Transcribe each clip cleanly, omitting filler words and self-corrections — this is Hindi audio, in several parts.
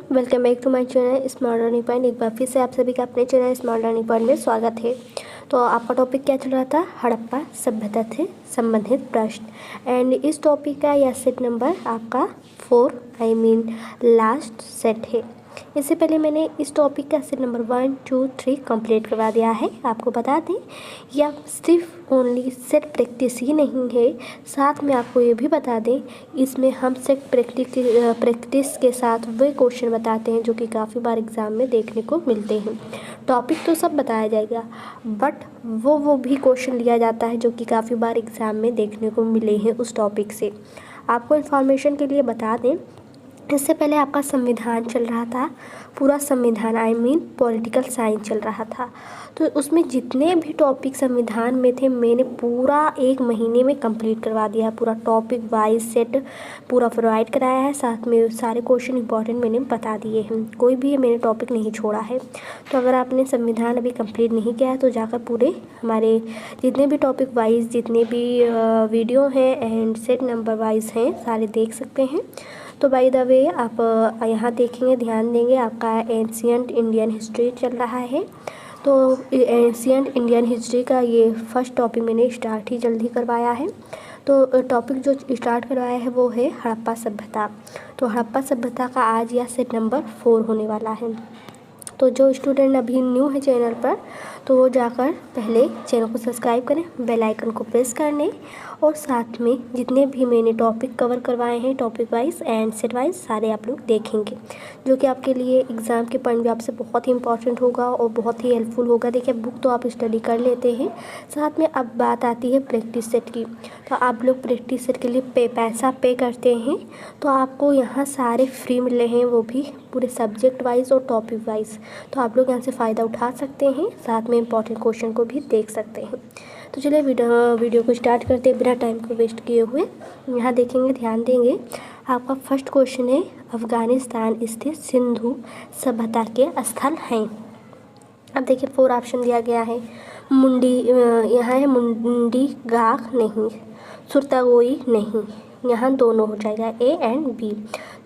Welcome back to my channel smart learning point. एक बार फिर से आप सभी का अपने चैनल स्मार्ट लर्निंग पॉइंट में स्वागत है। तो आपका टॉपिक क्या चल रहा था? हड़प्पा सभ्यता से संबंधित प्रश्न। एंड इस टॉपिक का यह सेट नंबर आपका 4 लास्ट सेट है। इससे पहले मैंने इस टॉपिक का सेट नंबर 1, 2, 3 कंप्लीट करवा दिया है। आपको बता दें यह सिर्फ ओनली सेट प्रैक्टिस ही नहीं है, साथ में आपको ये भी बता दें इसमें हम सेट प्रैक्टिस के साथ वे क्वेश्चन बताते हैं जो कि काफ़ी बार एग्ज़ाम में देखने को मिलते हैं। टॉपिक तो सब बताया जाएगा बट वो भी क्वेश्चन लिया जाता है जो कि काफ़ी बार एग्ज़ाम में देखने को मिले हैं उस टॉपिक से। आपको इन्फॉर्मेशन के लिए बता दें, इससे पहले आपका संविधान चल रहा था, पूरा संविधान पॉलिटिकल साइंस चल रहा था। तो उसमें जितने भी टॉपिक संविधान में थे मैंने पूरा 1 महीने में कंप्लीट करवा दिया है। पूरा टॉपिक वाइज सेट पूरा प्रोवाइड कराया है, साथ में सारे क्वेश्चन इंपॉर्टेंट मैंने बता दिए हैं। कोई भी मैंने टॉपिक नहीं छोड़ा है। तो अगर आपने संविधान अभी कंप्लीट नहीं किया है तो जाकर पूरे हमारे जितने भी टॉपिक वाइज जितने भी वीडियो हैं एंड सेट नंबर वाइज हैं सारे देख सकते हैं। तो बाय द वे आप यहाँ देखेंगे, ध्यान देंगे, आपका एंशिएंट इंडियन हिस्ट्री चल रहा है। तो एंशिएंट इंडियन हिस्ट्री का ये फर्स्ट टॉपिक मैंने स्टार्ट ही जल्दी करवाया है। तो टॉपिक जो स्टार्ट करवाया है वो है हड़प्पा सभ्यता। तो हड़प्पा सभ्यता का आज यह सेट नंबर 4 होने वाला है। तो जो स्टूडेंट अभी न्यू है चैनल पर तो वो जाकर पहले चैनल को सब्सक्राइब करें, बेल आइकन को प्रेस करने और साथ में जितने भी मैंने टॉपिक कवर करवाए हैं topic wise and set wise सारे आप लोग देखेंगे, जो कि आपके लिए एग्ज़ाम के पॉइंट ऑफ व्यू से बहुत ही इंपॉर्टेंट होगा और बहुत ही हेल्पफुल होगा। देखिए बुक तो आप स्टडी कर लेते हैं, साथ में अब बात आती है प्रैक्टिस सेट की। तो आप लोग प्रैक्टिस सेट के लिए पैसा पे करते हैं तो आपको यहाँ सारे फ्री मिल रहे हैं, वो भी पूरे सब्जेक्ट वाइज और टॉपिक वाइज। तो आप लोग यहाँ से फ़ायदा उठा सकते हैं, साथ में इंपॉर्टेंट क्वेश्चन को भी देख सकते हैं। तो चलिए वीडियो को स्टार्ट करते हैं बिना टाइम को वेस्ट किए हुए। यहाँ देखेंगे, ध्यान देंगे, आपका फर्स्ट क्वेश्चन है अफ़गानिस्तान स्थित सिंधु सभ्यता के स्थल हैं। अब देखिए 4 ऑप्शन दिया गया है। मुंडी यहाँ है, मुंडी गाह नहीं, सुरतागोई नहीं, यहाँ दोनों हो जाएगा ए एंड बी।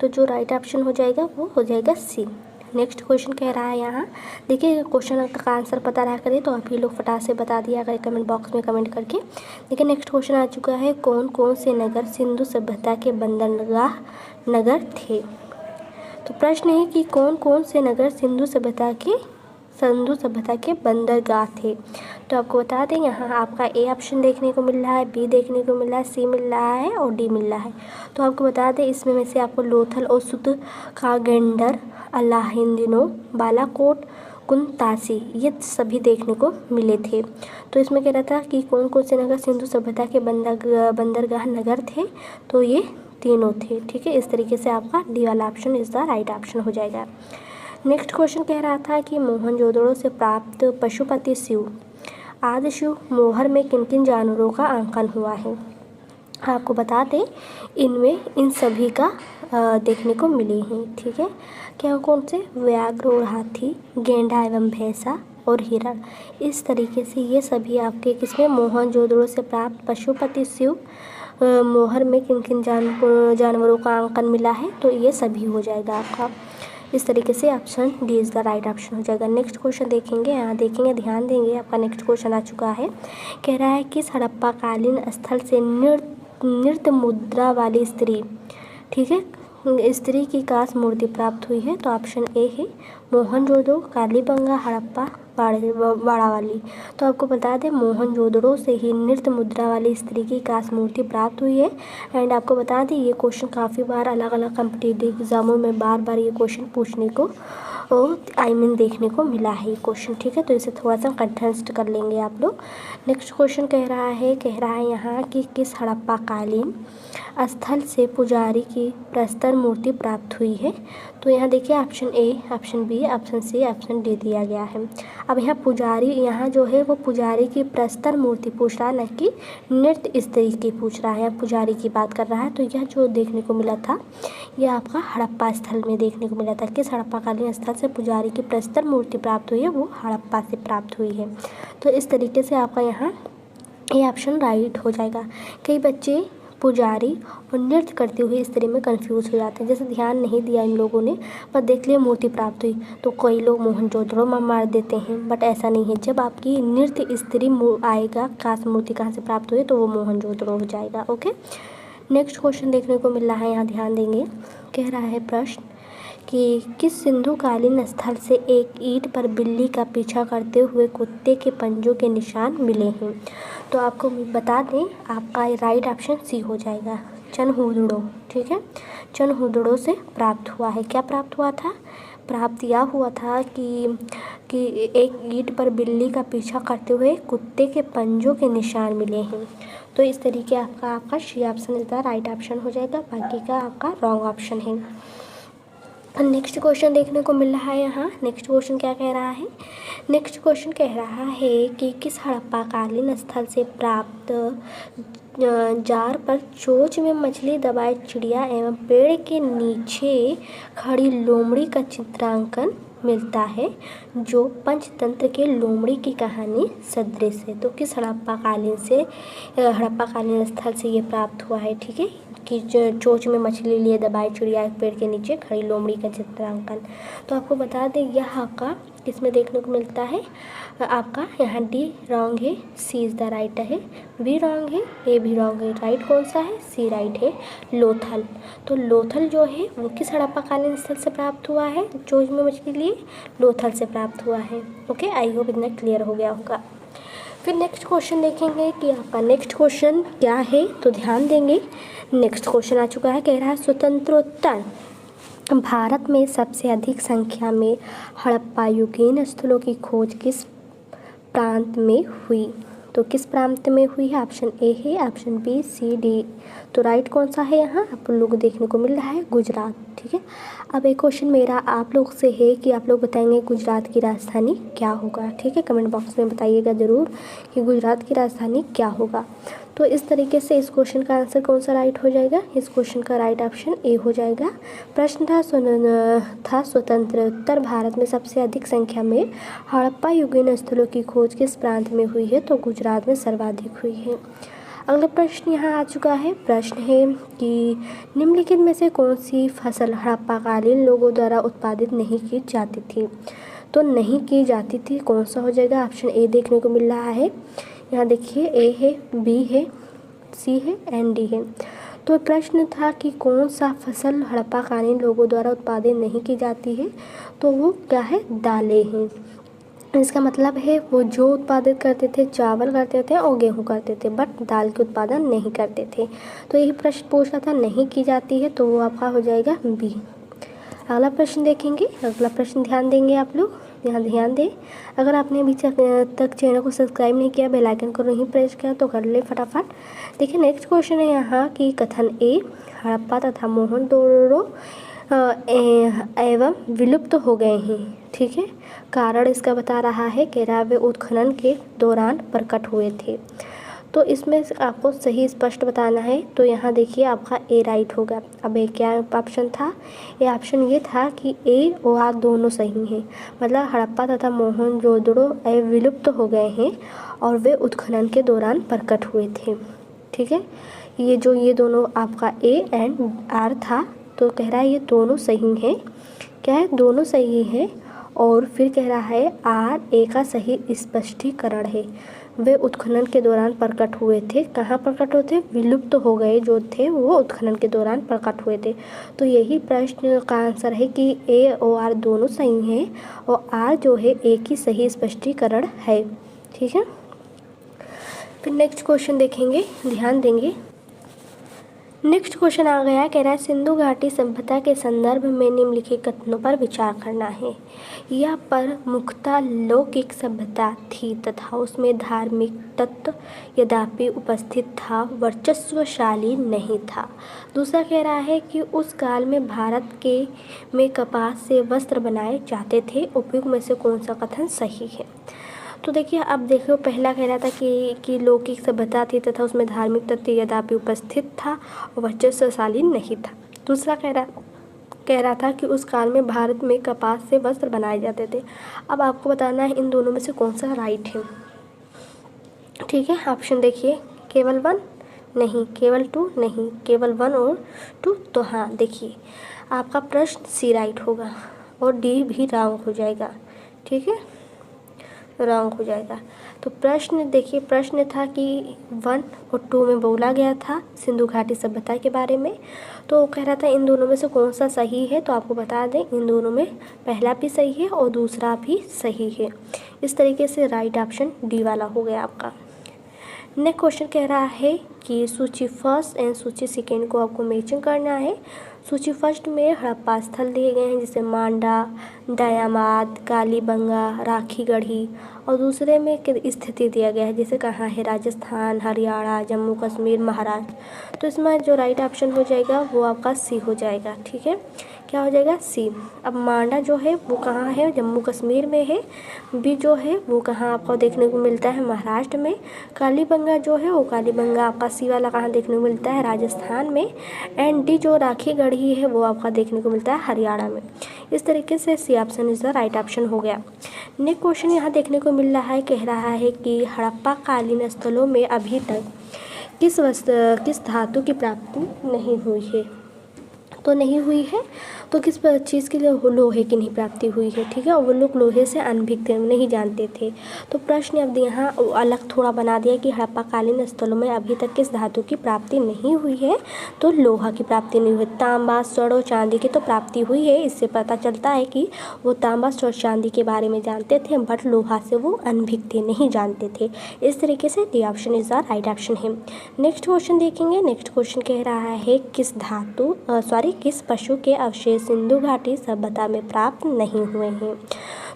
तो जो राइट ऑप्शन हो जाएगा वो हो जाएगा सी। नेक्स्ट क्वेश्चन कह रहा है यहाँ देखिए, क्वेश्चन का आंसर पता रहा करे तो आप ही लोग फटाक से बता दिया अगर कमेंट बॉक्स में कमेंट करके। देखिए नेक्स्ट क्वेश्चन आ चुका है, कौन कौन से नगर सिंधु सभ्यता के बंदरगाह नगर थे। तो प्रश्न है कि कौन कौन से नगर सिंधु सभ्यता के बंदरगाह थे। तो आपको बता दें यहाँ आपका ए ऑप्शन देखने को मिल रहा है, बी देखने को मिल रहा है, सी मिल रहा है और डी मिल रहा है। तो आपको बता दें इसमें में से आपको लोथल और सुत कागेंडर, अलाहिंदिनो, बालाकोट, कुनतासी ये सभी देखने को मिले थे। तो इसमें कह रहा था कि कौन कौन से नगर सिंधु सभ्यता के बंदरगाह नगर थे, तो ये तीनों थे। ठीक है, इस तरीके से आपका डी वाला option is the right option हो जाएगा। नेक्स्ट क्वेश्चन कह रहा था कि मोहनजोदड़ो से प्राप्त पशुपति शिव आदि शिव मोहर में किन किन जानवरों का अंकन हुआ है। आपको बता दें इनमें इन सभी का देखने को मिले हैं। ठीक है, क्या कौन से? व्याघ्र और हाथी, गेंडा एवं भैंसा और हिरण। इस तरीके से ये सभी आपके किसमें मोहनजोदड़ो से प्राप्त पशुपति शिव मोहर में किन किन जानवरों का अंकन मिला है, तो ये सभी हो जाएगा आपका। इस तरीके से option D is the right option हो जाएगा। नेक्स्ट क्वेश्चन देखेंगे, यहाँ देखेंगे, ध्यान देंगे, आपका नेक्स्ट क्वेश्चन आ चुका है। कह रहा है किस हड़प्पा कालीन स्थल से नृत्य मुद्रा वाली स्त्री, ठीक है, स्त्री की कांस्य मूर्ति प्राप्त हुई है। तो ऑप्शन ए है मोहनजोदड़ो, कालीबंगा, हड़प्पा, वाड़ावाली। तो आपको बता दें मोहनजोदड़ो से ही नृत्य मुद्रा वाली स्त्री की कांस्य मूर्ति प्राप्त हुई है। एंड आपको बता दें ये क्वेश्चन काफ़ी बार अलग अलग कॉम्पिटिटिव एग्जामों में बार बार ये क्वेश्चन पूछने को देखने को मिला है ये क्वेश्चन। ठीक है, तो इसे थोड़ा सा कंटेस्ट कर लेंगे आप लोग। नेक्स्ट क्वेश्चन कह रहा है यहाँ कि किस हड़प्पा कालीन स्थल से पुजारी की प्रस्तर मूर्ति प्राप्त हुई है। तो यहाँ देखिए option A, option B, option C, option D दिया गया है। अब यहाँ पुजारी, यहाँ जो है वो पुजारी की प्रस्तर मूर्ति पूछ रहा है, न कि नृत्य स्त्री की पूछ रहा है, पुजारी की बात कर रहा है। तो यह जो देखने को मिला था यह आपका हड़प्पा स्थल में देखने को मिला था। किस हड़प्पा कालीन स्थल से पुजारी की प्रस्तर मूर्ति प्राप्त हुई है, वो हड़प्पा से प्राप्त हुई है। तो इस तरीके से आपका यहाँ ये ऑप्शन राइट हो जाएगा। कई बच्चे पुजारी और नृत्य करती हुई स्त्री में कंफ्यूज हो जाते हैं। जैसे ध्यान नहीं दिया इन लोगों ने, पर देख लिया मूर्ति प्राप्त हुई, तो कई लोग मोहनजोदड़ो में मार देते हैं, बट ऐसा नहीं है। जब आपकी नृत्य स्त्री आएगा, काश मूर्ति कहाँ से प्राप्त हुई, तो वो मोहनजोदड़ो हो जाएगा। ओके, नेक्स्ट क्वेश्चन देखने को मिल रहा है, यहाँ ध्यान देंगे। कह रहा है प्रश्न कि किस सिंधुकालीन स्थल से एक ईंट पर बिल्ली का पीछा करते हुए कुत्ते के पंजों के निशान मिले हैं? तो आपको बता दें, आपका राइट ऑप्शन सी हो जाएगा, चनहुदड़ो। ठीक है, चनहुदड़ो से प्राप्त हुआ है। क्या प्राप्त हुआ था? प्राप्त यह हुआ था कि एक ईंट पर बिल्ली का पीछा करते हुए कुत्ते के पंजों के निशान मिले हैं। तो इस तरीके आपका C option is the right option हो जाएगा, बाकी का आपका रॉन्ग ऑप्शन है। नेक्स्ट क्वेश्चन देखने को मिल रहा है यहाँ। नेक्स्ट क्वेश्चन क्या कह रहा है? नेक्स्ट क्वेश्चन कह रहा है कि किस हड़प्पाकालीन स्थल से प्राप्त जार पर चोंच में मछली दबाए चिड़िया एवं पेड़ के नीचे खड़ी लोमड़ी का चित्रांकन मिलता है, जो पंचतंत्र के लोमड़ी की कहानी सदृश है? तो किस हड़प्पाकालीन स्थल से ये प्राप्त हुआ है? ठीक है, कि चोंच में मछली लिए दबाए चिड़िया एक पेड़ के नीचे खड़ी लोमड़ी का चित्रांकन। तो आपको बता दें, यह आपका किसमें देखने को मिलता है? आपका यहाँ डी रॉन्ग है, सी इज़ द राइट है, बी रॉन्ग है, ए भी रॉन्ग है। राइट कौन सा है? सी राइट है, लोथल। तो लोथल जो है वो किस हड़प्पाकालीन स्थल से प्राप्त हुआ है? चोंच में मछली लिए लोथल से प्राप्त हुआ है। ओके, आई होप इतना क्लियर हो गया होगा। फिर नेक्स्ट क्वेश्चन देखेंगे कि आपका नेक्स्ट क्वेश्चन क्या है, तो ध्यान देंगे। नेक्स्ट क्वेश्चन आ चुका है, कह रहा है स्वतंत्रोत्तर भारत में सबसे अधिक संख्या में हड़प्पायुगीन स्थलों की खोज किस प्रांत में हुई? तो किस प्रांत में हुई है? ऑप्शन ए है, ऑप्शन बी, सी, डी। तो राइट कौन सा है यहाँ? आप लोगों को देखने को मिल रहा है गुजरात। ठीक है, अब एक क्वेश्चन मेरा आप लोग से है कि आप लोग बताएंगे गुजरात की राजधानी क्या होगा। ठीक है, कमेंट बॉक्स में बताइएगा ज़रूर कि गुजरात की राजधानी क्या होगा। तो इस तरीके से इस क्वेश्चन का आंसर कौन सा राइट हो जाएगा? इस क्वेश्चन का राइट ऑप्शन ए हो जाएगा। प्रश्न था स्वतंत्रोत्तर भारत में सबसे अधिक संख्या में हड़प्पा युगीन स्थलों की खोज किस प्रांत में हुई है? तो गुजरात में सर्वाधिक हुई है। अगला प्रश्न यहाँ आ चुका है। प्रश्न है कि निम्नलिखित में से कौन सी फसल हड़प्पाकालीन लोगों द्वारा उत्पादित नहीं की जाती थी? तो नहीं की जाती थी कौन सा हो जाएगा? ऑप्शन ए देखने को मिल रहा है। यहाँ देखिए, ए है, बी है, सी है एंड डी है। तो प्रश्न था कि कौन सा फसल हड़प्पाकालीन लोगों द्वारा उत्पादित नहीं की जाती है? तो वो क्या है? दालें हैं। इसका मतलब है वो जो उत्पादित करते थे, चावल करते थे और गेहूँ करते थे, बट दाल के उत्पादन नहीं करते थे। तो यही प्रश्न पूछा था, नहीं की जाती है, तो वो आपका हो जाएगा बी। अगला प्रश्न देखेंगे। अगला प्रश्न ध्यान देंगे आप लोग, यहाँ ध्यान दें। अगर आपने अभी तक चैनल को सब्सक्राइब नहीं किया, बेल आइकन को नहीं प्रेस किया, तो कर ले फटाफट। देखिए नेक्स्ट क्वेश्चन है यहाँ कि कथन ए हड़प्पा तथा मोहनजोदड़ो एवं विलुप्त हो गए हैं। ठीक है, कारण इसका बता रहा है, कह रहा है वे उत्खनन के दौरान प्रकट हुए थे। तो इसमें आपको सही स्पष्ट बताना है। तो यहाँ देखिए आपका ए राइट होगा। अब ए क्या ऑप्शन था? ये ऑप्शन ये था कि ए और आर दोनों सही हैं, मतलब हड़प्पा तथा मोहनजोदड़ो विलुप्त हो गए हैं और वे उत्खनन के दौरान प्रकट हुए थे। ठीक है, ये दोनों आपका ए एंड आर था, तो कह रहा है ये दोनों सही हैं। क्या है? दोनों सही हैं। और फिर कह रहा है आर ए का सही स्पष्टीकरण है। वे उत्खनन के दौरान प्रकट हुए थे। कहाँ प्रकट हुए थे? विलुप्त हो गए जो थे वो उत्खनन के दौरान प्रकट हुए थे। तो यही प्रश्न का आंसर है कि ए और आर दोनों सही हैं और आर जो है ए की सही स्पष्टीकरण है। ठीक है, फिर नेक्स्ट क्वेश्चन देखेंगे, ध्यान देंगे। नेक्स्ट क्वेश्चन आ गया, कह रहा है सिंधु घाटी सभ्यता के संदर्भ में निम्नलिखित कथनों पर विचार करना है। यह पर मुख्यतः लौकिक सभ्यता थी तथा उसमें धार्मिक तत्व यद्यपि उपस्थित था, वर्चस्वशाली नहीं था। दूसरा कह रहा है कि उस काल में भारत में कपास से वस्त्र बनाए जाते थे। उपयुक्त में से कौन सा कथन सही है? तो देखिए, अब देखो, पहला कह रहा था कि लौकिक सभ्यता थी तथा उसमें धार्मिक तत्व यद्यपि उपस्थित था और वर्चस्वशाली नहीं था। दूसरा कह रहा था कि उस काल में भारत में कपास से वस्त्र बनाए जाते थे। अब आपको बताना है इन दोनों में से कौन सा राइट है। ठीक है, ऑप्शन देखिए, केवल 1, नहीं, केवल 2 नहीं, केवल 1 और 2। तो हाँ, देखिए आपका प्रश्न सी राइट होगा और डी भी रॉन्ग हो जाएगा। ठीक है, रॉन्ग हो जाएगा। तो प्रश्न देखिए, प्रश्न था कि 1 और 2 में बोला गया था सिंधु घाटी सभ्यता के बारे में। तो वो कह रहा था इन दोनों में से कौन सा सही है। तो आपको बता दें इन दोनों में पहला भी सही है और दूसरा भी सही है। इस तरीके से राइट ऑप्शन डी वाला हो गया आपका। नेक्स्ट क्वेश्चन कह रहा है कि सूची फर्स्ट एंड सूची सेकेंड को आपको मैचिंग करना है। सूची फर्स्ट में हड़प्पा स्थल दिए गए हैं जैसे मांडा, दयामाद, कालीबंगा, राखीगढ़ी, और दूसरे में स्थिति दिया गया है जैसे कहाँ है, राजस्थान, हरियाणा, जम्मू कश्मीर, महाराष्ट्र। तो इसमें जो राइट ऑप्शन हो जाएगा वो आपका सी हो जाएगा। ठीक है, क्या हो जाएगा, सी। अब मांडा जो है वो कहाँ है, जम्मू कश्मीर में है। बी जो है वो कहाँ आपको देखने को मिलता है, महाराष्ट्र में। कालीबंगा जो है वो कालीबंगा आपका सी वाला कहाँ देखने को मिलता है, राजस्थान में। एंड डी जो राखीगढ़ी है वो आपका देखने को मिलता है हरियाणा में। इस तरीके से C option is the right option हो गया। नेक्स्ट क्वेश्चन यहाँ देखने को मिल रहा है, कह रहा है कि हड़प्पा कालीन स्थलों में अभी तक किस धातु की प्राप्ति नहीं हुई है। तो नहीं हुई है तो किस चीज़ के लिए लोहे की नहीं प्राप्ति हुई है। ठीक है, और वो लोग लोहे से अनभिज्ञ थे, नहीं जानते थे। तो प्रश्न अब यहाँ अलग थोड़ा बना दिया कि हड़प्पा कालीन स्थलों में अभी तक किस धातु की प्राप्ति नहीं हुई है। तो लोहा की प्राप्ति नहीं हुई। तांबा, स्वर्ण और चांदी की तो प्राप्ति हुई है। इससे पता चलता है कि वो तांबा, स्वर्ण, चांदी के बारे में जानते थे, बट लोहा से वो अनभिज्ञ थे, नहीं जानते थे। इस तरीके से D option is the right option है। नेक्स्ट क्वेश्चन देखेंगे। नेक्स्ट क्वेश्चन कह रहा है किस पशु के अवशेष सिंधु घाटी सभ्यता में प्राप्त नहीं हुए हैं।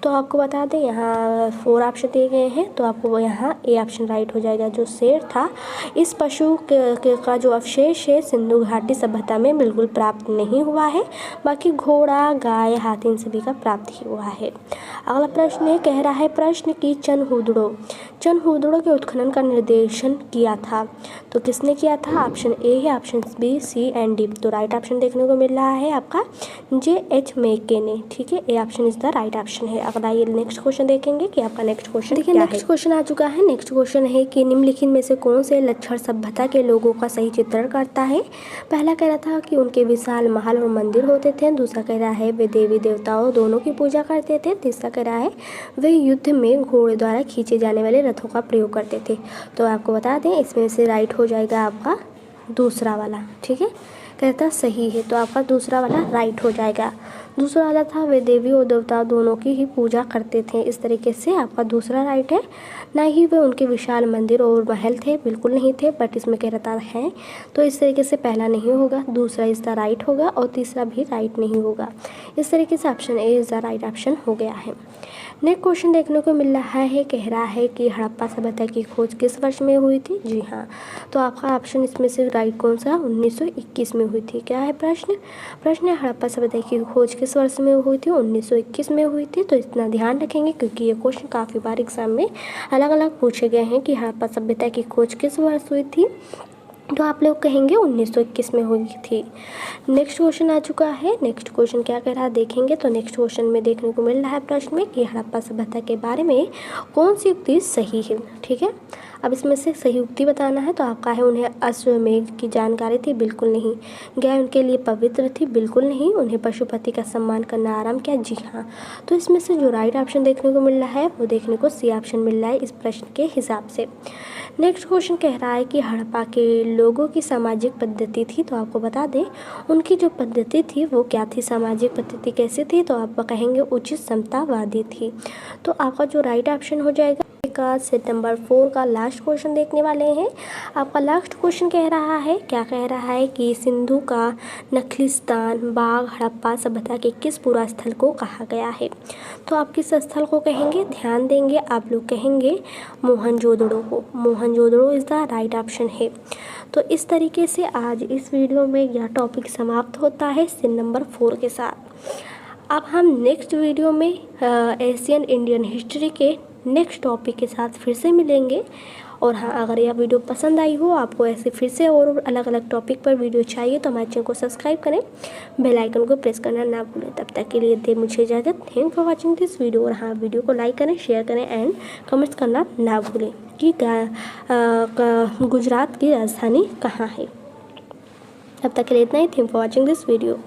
तो आपको बता दें यहाँ 4 ऑप्शन दिए गए हैं। तो आपको यहाँ ए ऑप्शन राइट हो जाएगा, जो शेर था। इस पशु का जो अवशेष है सिंधु घाटी सभ्यता में बिल्कुल प्राप्त नहीं हुआ है। बाकी घोड़ा, गाय, हाथी इन सभी का प्राप्त हुआ है। अगला प्रश्न है, कह रहा है प्रश्न की चनहूदड़ों के उत्खनन का निर्देशन किया था। तो किसने किया था। ऑप्शन ए है, option B, C and D. तो राइट ऑप्शन देखने को मिल रहा है आपका J.H. मेके ने। ठीक है, A option is the right option है। अगला ये नेक्स्ट क्वेश्चन देखेंगे कि आपका नेक्स्ट क्वेश्चन देखिए, नेक्स्ट क्वेश्चन आ चुका है। नेक्स्ट क्वेश्चन है कि निम्नलिखित में से कौन से लक्षण सभ्यता के लोगों का सही चित्रण करता है। पहला कह रहा था कि उनके विशाल महल और मंदिर होते थे। दूसरा कह रहा है वे देवी देवताओं दोनों की पूजा करते थे। तीसरा कह रहा है वे युद्ध में घोड़े द्वारा खींचे जाने वाले रथों का प्रयोग करते थे। तो आपको बता दें इसमें से राइट हो जाएगा आपका दूसरा वाला। ठीक है, कहता सही है, तो आपका दूसरा वाला राइट हो जाएगा। दूसरा वाला था वे देवी और देवता दोनों की ही पूजा करते थे। इस तरीके से आपका दूसरा राइट है। ना ही वे उनके विशाल मंदिर और महल थे, बिल्कुल नहीं थे, बट इसमें कह रहा है। तो इस तरीके से पहला नहीं होगा, दूसरा इसका राइट होगा और तीसरा भी राइट नहीं होगा। इस तरीके से option A is the right option हो गया है। नेक्स्ट क्वेश्चन देखने को मिल रहा है, कह रहा है कि हड़प्पा सभ्यता की खोज किस वर्ष में हुई थी। जी हाँ, तो आपका ऑप्शन इसमें से राइट कौन सा, 1921 में हुई थी। क्या है प्रश्न है हड़प्पा सभ्यता की खोज किस वर्ष में हुई थी, 1921 में हुई थी। तो इतना ध्यान रखेंगे क्योंकि ये क्वेश्चन काफ़ी बार एग्जाम में अलग अलग पूछे गए हैं कि हड़प्पा सभ्यता की खोज किस वर्ष हुई थी। तो आप लोग कहेंगे 1921 में हुई थी। नेक्स्ट क्वेश्चन आ चुका है। नेक्स्ट क्वेश्चन क्या कह रहा है देखेंगे। तो नेक्स्ट क्वेश्चन में देखने को मिल रहा है प्रश्न में कि हड़प्पा सभ्यता के बारे में कौन सी युक्ति सही है। ठीक है, अब इसमें से सही युक्ति बताना है। तो आपका है उन्हें अश्वमेध की जानकारी थी, बिल्कुल नहीं। गाय उनके लिए पवित्र थी, बिल्कुल नहीं। उन्हें पशुपति का सम्मान करना आराम किया, जी हाँ। तो इसमें से जो राइट ऑप्शन देखने को मिल रहा है वो देखने को सी ऑप्शन मिल रहा है इस प्रश्न के हिसाब से। नेक्स्ट क्वेश्चन कह रहा है कि हड़प्पा के लोगों की सामाजिक पद्धति थी। तो आपको बता दें उनकी जो पद्धति थी वो क्या थी, सामाजिक पद्धति कैसी थी। तो आप कहेंगे उचित समतावादी थी। तो आपका जो राइट ऑप्शन हो जाएगा का सितंबर 4 का लास्ट क्वेश्चन देखने वाले हैं। आपका लास्ट क्वेश्चन कह रहा है, क्या कह रहा है कि सिंधु का नखलिस्तान बाग हड़प्पा सभ्यता के किस पूरा स्थल को कहा गया है। तो आप किस स्थल को कहेंगे, ध्यान देंगे। आप लोग कहेंगे मोहनजोदड़ो को। Mohenjodaro is the right option है। तो इस तरीके से आज इस वीडियो में यह टॉपिक समाप्त होता है सीन नंबर 4 के साथ। अब हम नेक्स्ट वीडियो में एशियन इंडियन हिस्ट्री के नेक्स्ट टॉपिक के साथ फिर से मिलेंगे और हाँ, अगर यह वीडियो पसंद आई हो, आपको ऐसे फिर से और अलग अलग टॉपिक पर वीडियो चाहिए तो हमारे चैनल को सब्सक्राइब करें, बेल आइकन को प्रेस करना ना भूलें। तब तक के लिए दे मुझे इजाज़त। Thank for watching this video. और हाँ, वीडियो को लाइक करें, शेयर करें एंड कमेंट्स करना ना भूलें कि गुजरात की राजधानी कहाँ है। तब तक के लिए इतना ही। Thank for watching this video.